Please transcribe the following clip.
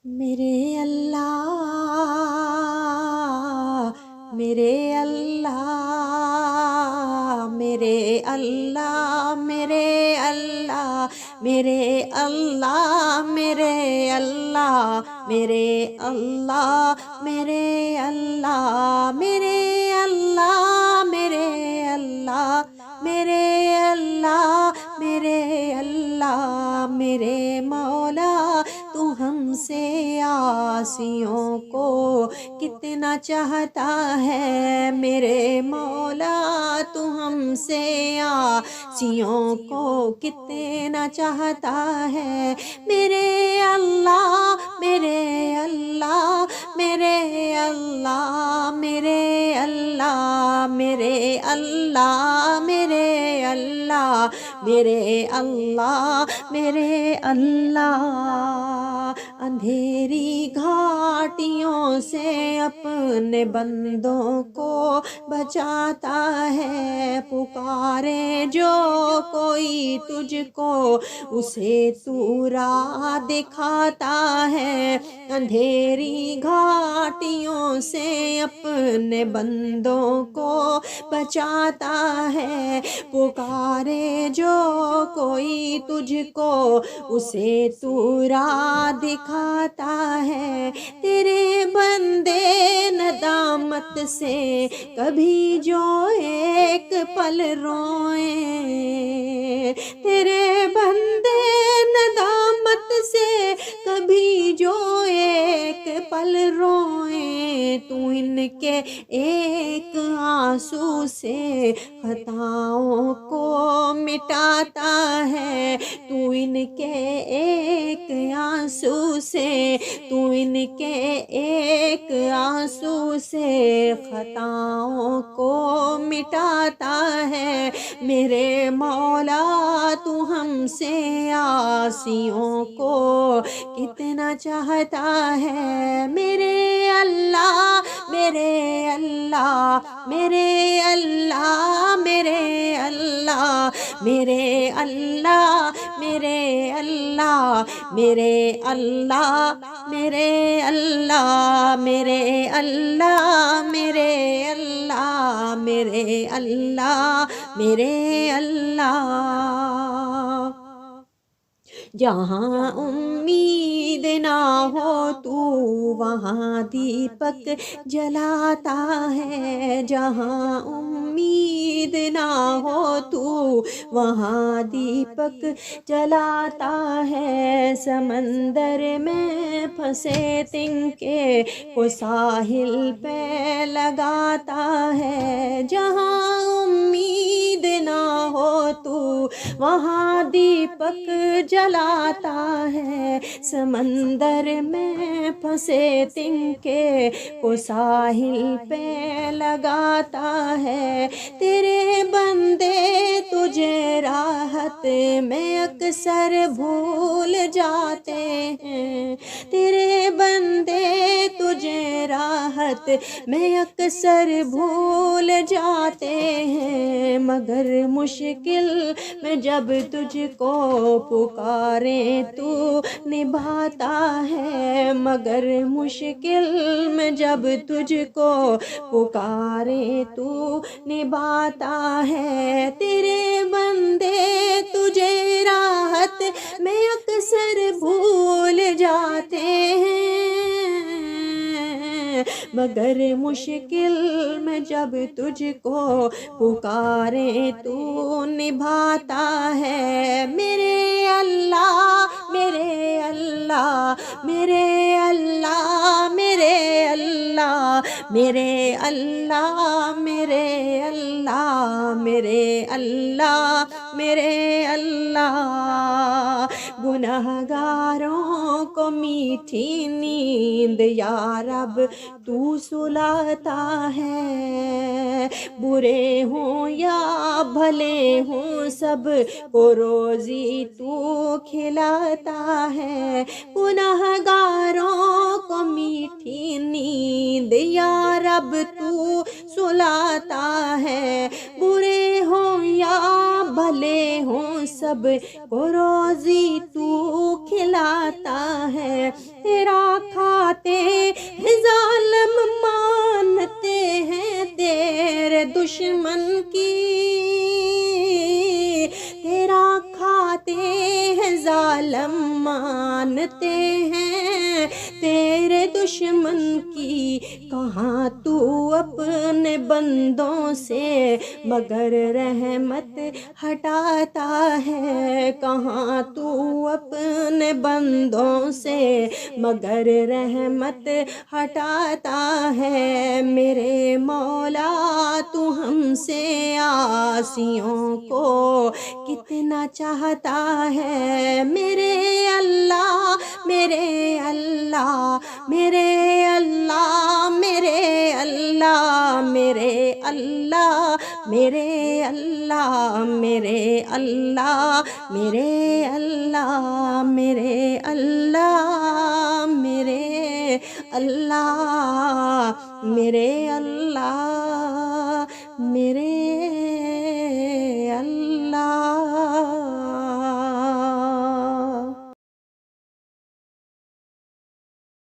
میرے اللہ میرے اللہ میرے اللہ میرے اللہ میرے اللہ میرے اللہ میرے اللہ میرے اللہ میرے اللہ میرے اللہ میرے اللہ میرے اللہ میرے مولا تو ہم سے عاصیوں کو کتنا چاہتا ہے، میرے مولا تو ہم سے عاصیوں کو کتنا چاہتا ہے، میرے اللہ میرے اللہ میرے اللہ میرے اللہ میرے اللہ میرے اللہ میرے اللہ میرے اللہ اندھیری گھاٹیوں سے اپنے بندوں کو بچاتا ہے، پکارے جو کوئی تجھ کو اسے تو راہ دکھاتا ہے، اندھیری گھاٹیوں سے اپنے بندوں کو بچاتا ہے، پکارے جو کوئی تجھ کو اسے تو راہ دکھاتا ہے، تیرے بندے ندامت سے کبھی جو ایک پل روئیں، تیرے بندے ندامت سے کبھی جو ایک پل روئیں، تو ان کے ایک آنسو سے خطاؤں کو مٹاتا ہے، تو ان کے ایک آنسو سے تو ان کے ایک آنسو سے خطاؤں کو مٹاتا ہے، میرے مولا تو ہم سے عاصیوں کو کتنا چاہتا ہے، میرے اللہ میرے اللہ میرے اللہ میرے اللہ میرے اللہ میرے اللہ میرے اللہ میرے اللہ میرے اللہ میرے اللہ میرے اللہ میرے اللہ جہاں امید نہ ہو تو وہاں دیپک جلاتا ہے، جہاں امید نہ ہو تو وہاں دیپک جلاتا ہے، سمندر میں پھنسے تنکے کو ساحل پہ لگاتا ہے، جہاں امید نہ ہو تو وہاں دیپک جلاتا ہے، سمندر میں پھنسے تنکے کو ساحل پہ لگاتا ہے، تیرے بندے تجھے راحت میں اکثر بھول جاتے ہیں، تیرے بندے تجھے راحت میں اکثر بھول جاتے ہیں، مگر مشکل میں جب تجھ کو پکارے تو نبھاتا ہے، مگر مشکل میں جب تجھ کو پکارے تو نبھاتا ہے، تیرے بندے تجھے راحت میں اکثر بھول جاتے ہیں، مگر مشکل میں جب تجھ کو پکارے تو نبھاتا ہے، میرے اللہ میرے اللہ میرے اللہ میرے اللہ میرے اللہ میرے اللہ میرے اللہ میرے اللہ گنہگاروں کو میٹھی نیند یا رب تو سلاتا ہے، برے ہوں یا بھلے ہوں سب کو روزی تو کھلاتا ہے، گنہگاروں کو میٹھی نیند یا رب تو سلاتا ہے، برے ہوں یا بھلے ہوں سب کو روزی تو کھلاتا ہے، تیرا کھاتے ہیں ظالم مانتے ہیں تیرے دشمن کی، تیرا کھاتے ہیں ظالم مانتے ہیں تیرے دشمن کی، کہاں تو اپنے بندوں سے مگر رحمت ہٹاتا ہے، کہاں تو اپنے بندوں سے مگر رحمت ہٹاتا ہے، میرے مولا تو ہم سے عاصیوں کو کتنا چاہتا ہے، میرے اللہ میرے اللہ میرے اللہ میرے اللہ میرے اللہ میرے اللہ میرے اللہ میرے اللہ میرے اللہ میرے اللہ میرے